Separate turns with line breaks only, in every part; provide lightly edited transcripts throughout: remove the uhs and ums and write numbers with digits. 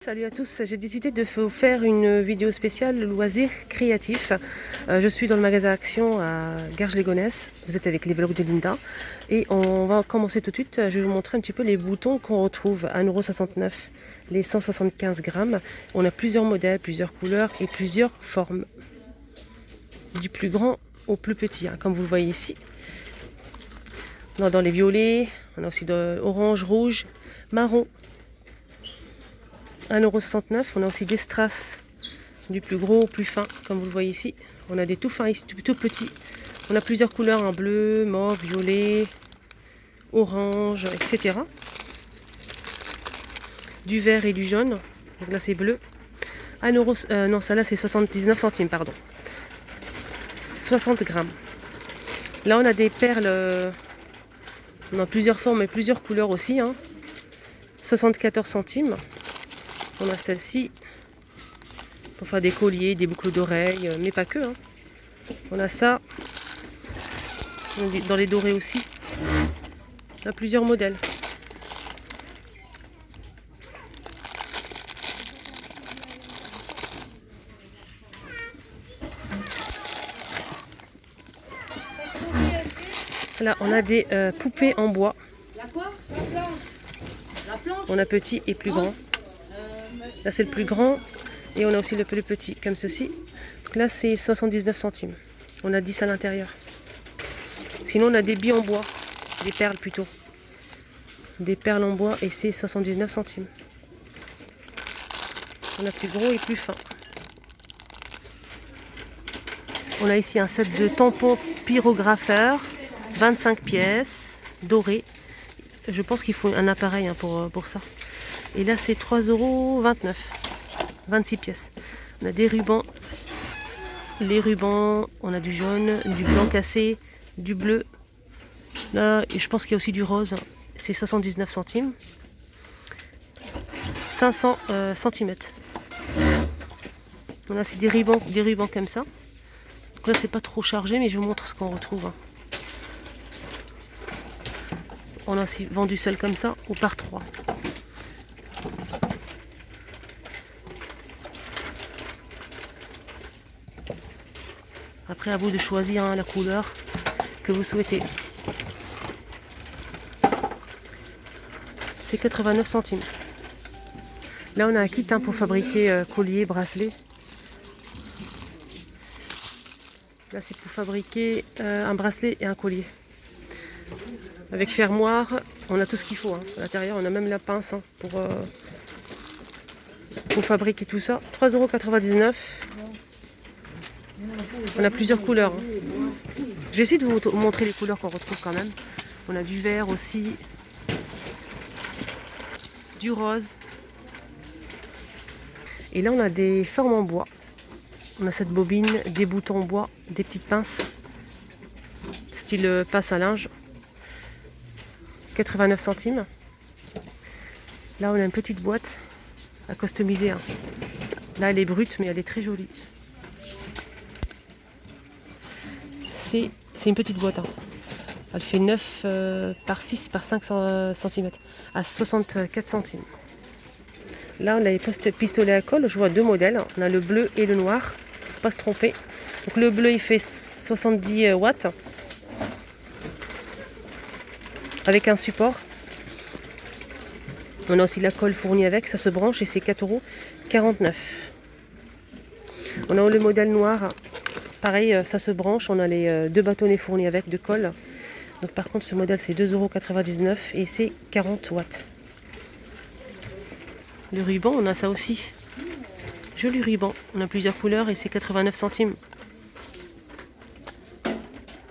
Salut à tous, j'ai décidé de vous faire une vidéo spéciale loisirs créatifs. Je suis dans le magasin Action à Garges-les-Gonesse, vous êtes avec les vlogs de Linda et on va commencer tout de suite. Je vais vous montrer un petit peu les boutons qu'on retrouve à 1,69 €, les 175 grammes. On a plusieurs modèles, plusieurs couleurs et plusieurs formes, du plus grand au plus petit, comme vous le voyez ici. On a dans les violets, on a aussi de orange, rouge, marron. 1,69 €. On a aussi des strass, du plus gros au plus fin, comme vous le voyez ici. On a des tout fins ici, tout petits. On a plusieurs couleurs, en bleu, mauve, violet, orange, etc. Du vert et du jaune. Donc là c'est bleu. 1 euro, non, ça là c'est 79 centimes, pardon. 60 grammes. Là on a des perles, on a plusieurs formes et plusieurs couleurs aussi. 74 centimes. On a celle-ci pour faire des colliers, des boucles d'oreilles, mais pas que. On a ça dans les dorés aussi. On a plusieurs modèles. Là, on a des poupées en bois. On a petit et plus grand. Là, c'est le plus grand. Et on a aussi le plus petit, comme ceci. Donc là, c'est 79 centimes. On a 10 à l'intérieur. Sinon, on a des billes en bois. Des perles plutôt. Des perles en bois et c'est 79 centimes. On a plus gros et plus fin. On a ici un set de tampons pyrographeurs. 25 pièces, doré. Je pense qu'il faut un appareil pour ça. Et là, c'est 3,29 €. 26 pièces. On a des rubans. Les rubans, on a du jaune, du blanc cassé, du bleu. Là, et je pense qu'il y a aussi du rose. C'est 79 centimes. 500 cm. On a aussi des rubans comme ça. Donc là, c'est pas trop chargé, mais je vous montre ce qu'on retrouve. On a aussi vendu seul comme ça ou par 3. Après, à vous de choisir la couleur que vous souhaitez. C'est 89 centimes. Là, on a un kit pour fabriquer collier, bracelet. Là, c'est pour fabriquer un bracelet et un collier. Avec fermoir, on a tout ce qu'il faut. À l'intérieur, on a même la pince pour fabriquer tout ça. 3,99 €. On a plusieurs couleurs. J'essaie de vous montrer les couleurs qu'on retrouve quand même. On a du vert aussi, du rose. Et là, on a des formes en bois. On a cette bobine, des boutons en bois, des petites pinces, style pince à linge. 89 centimes. Là, on a une petite boîte à customiser. Là, elle est brute, mais elle est très jolie. C'est une petite boîte. Elle fait 9 par 6 par 5 cm à 64 centimes. Là, on a les pistolets à colle. Je vois deux modèles. On a le bleu et le noir. Faut pas se tromper. Donc, le bleu, il fait 70 watts. Avec un support. On a aussi la colle fournie avec. Ça se branche et c'est 4,49 €. On a le modèle noir. Pareil, ça se branche. On a les deux bâtonnets fournis avec de colle. Donc, par contre, ce modèle, c'est 2,99 € et c'est 40 watts. Le ruban, on a ça aussi. Joli ruban. On a plusieurs couleurs et c'est 89 centimes.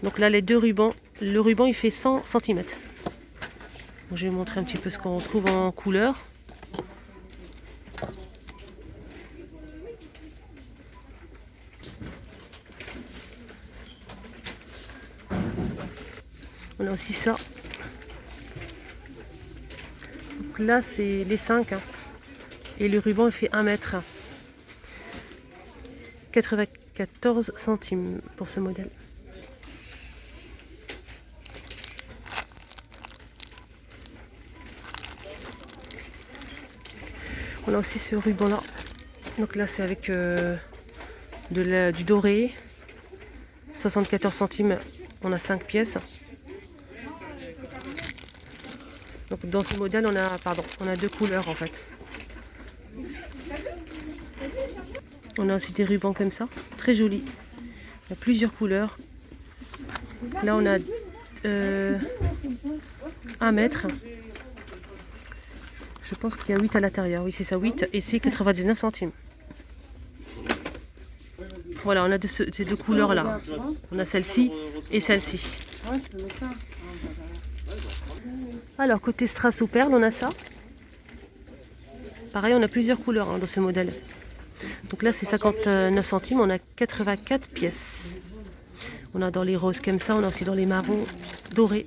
Donc là, les deux rubans. Le ruban, il fait 100 cm. Bon, je vais vous montrer un petit peu ce qu'on retrouve en couleur. On a aussi ça. Donc là, c'est les 5. Et le ruban, il fait 1 mètre. 94 centimes pour ce modèle. On a aussi ce ruban là. Donc là c'est avec du doré. 74 centimes, on a 5 pièces. Donc dans ce modèle on a deux couleurs en fait. On a aussi des rubans comme ça, très jolis. Il y a plusieurs couleurs. Là on a 1 mètre. Je pense qu'il y a 8 à l'intérieur. Oui c'est ça, 8 et c'est 99 centimes. Voilà, on a ces deux couleurs là. On a celle-ci et celle-ci. Alors côté strass ou perles, on a ça. Pareil, on a plusieurs couleurs dans ce modèle. Donc là c'est 59 centimes, on a 84 pièces. On a dans les roses comme ça, on a aussi dans les marrons dorés.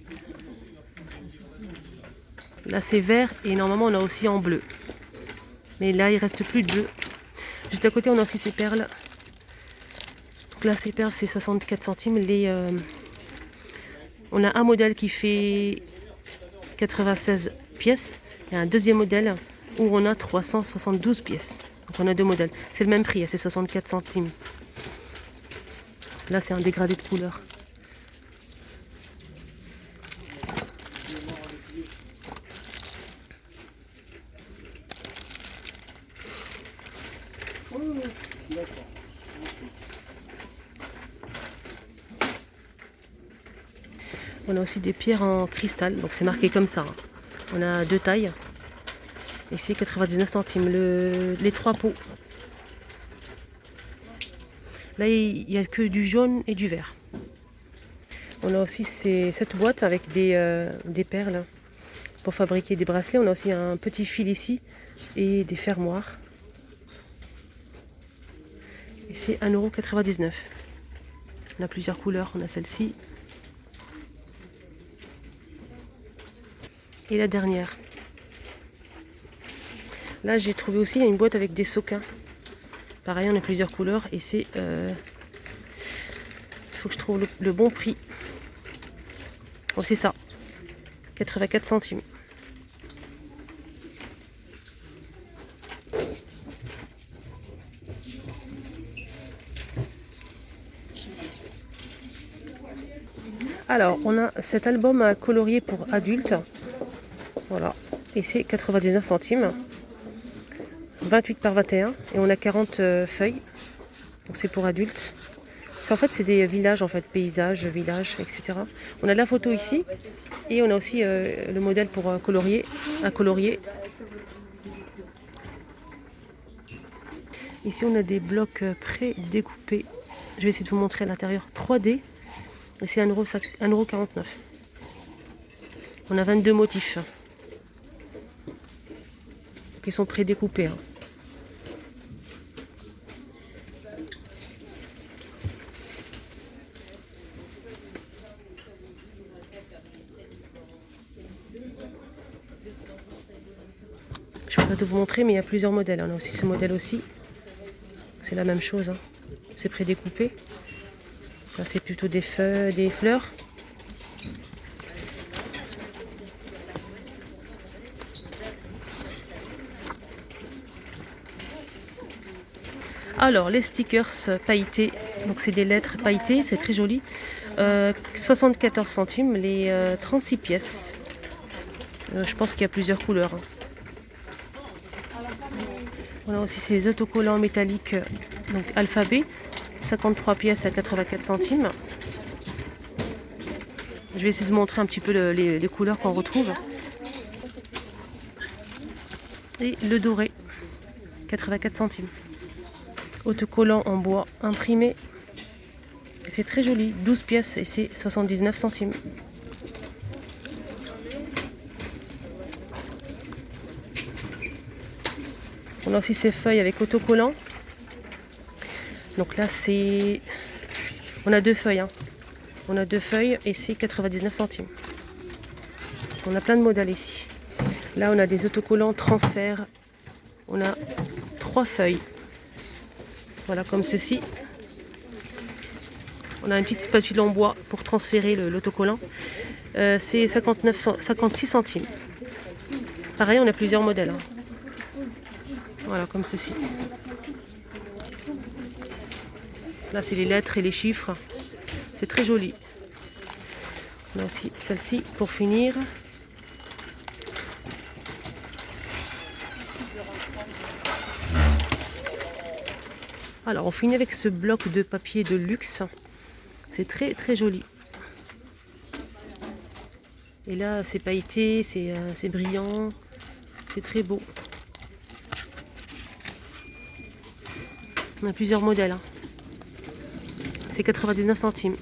Là c'est vert et normalement on a aussi en bleu. Mais là il reste plus de bleu. Juste à côté on a aussi ces perles. Donc là ces perles c'est 64 centimes. On a un modèle qui fait 96 pièces et un deuxième modèle où on a 372 pièces. Donc on a deux modèles. C'est le même prix, c'est 64 centimes. Là c'est un dégradé de couleur. On a aussi des pierres en cristal, donc c'est marqué comme ça. On a deux tailles. Ici 99 centimes. Les 3 pots. Là il n'y a que du jaune et du vert. On a aussi cette boîte avec des perles pour fabriquer des bracelets. On a aussi un petit fil ici et des fermoirs. Et c'est 1,99 €. On a plusieurs couleurs, on a celle-ci. Et la dernière. Là j'ai trouvé aussi une boîte avec des sequins. Pareil, on a plusieurs couleurs et c'est... il faut que je trouve le bon prix. Bon, c'est ça. 84 centimes. Alors, on a cet album à colorier pour adultes. Voilà. Et c'est 99 centimes. 28 par 21. Et on a 40 feuilles. Donc c'est pour adultes. En fait, c'est des villages, en fait, paysages, villages, etc. On a la photo ici. Et on a aussi le modèle pour colorier, à colorier. Ici, on a des blocs pré-découpés. Je vais essayer de vous montrer à l'intérieur 3D. Et c'est 1,49 €. On a 22 motifs. Qui sont pré-découpés. Hein. Je ne peux pas vous montrer, mais il y a plusieurs modèles. On a aussi ce modèle aussi. C'est la même chose. Hein. C'est pré-découpé. Là, c'est plutôt des feuilles, des fleurs. Alors, les stickers pailletés. Donc, c'est des lettres pailletées. C'est très joli. 74 centimes, les 36 pièces. Je pense qu'il y a plusieurs couleurs. Hein. On a aussi ces autocollants métalliques, donc alphabet. 53 pièces à 84 centimes. Je vais essayer de montrer un petit peu les couleurs qu'on retrouve. Et le doré, 84 centimes. Autocollant en bois imprimé. C'est très joli, 12 pièces et c'est 79 centimes. On a aussi ces feuilles avec autocollant. Donc là c'est... On a deux feuilles. Hein. On a deux feuilles et c'est 99 centimes. On a plein de modèles ici. Là on a des autocollants transfert. On a 3 feuilles. Voilà comme ceci. On a une petite spatule en bois pour transférer l'autocollant. C'est 56 centimes. Pareil, on a plusieurs modèles. Hein. Voilà, comme ceci. Là, c'est les lettres et les chiffres. C'est très joli. On a aussi celle-ci pour finir. Alors, on finit avec ce bloc de papier de luxe. C'est très très joli. Et là, c'est pailleté, c'est brillant. C'est très beau. On a plusieurs modèles. Hein. C'est 99 centimes.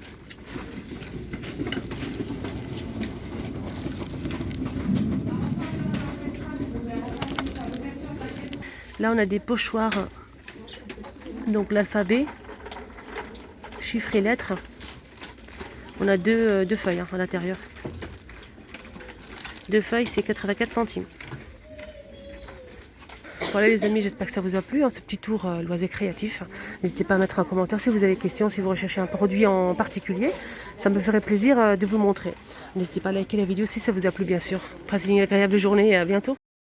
Là, on a des pochoirs. Donc l'alphabet, chiffres et lettres. On a deux feuilles hein, à l'intérieur. 2 feuilles, c'est 84 centimes. Voilà les amis, j'espère que ça vous a plu, hein, ce petit tour loisir créatif. N'hésitez pas à mettre un commentaire si vous avez des questions, si vous recherchez un produit en particulier. Ça me ferait plaisir de vous le montrer. N'hésitez pas à liker la vidéo si ça vous a plu bien sûr. Passez une agréable journée et à bientôt.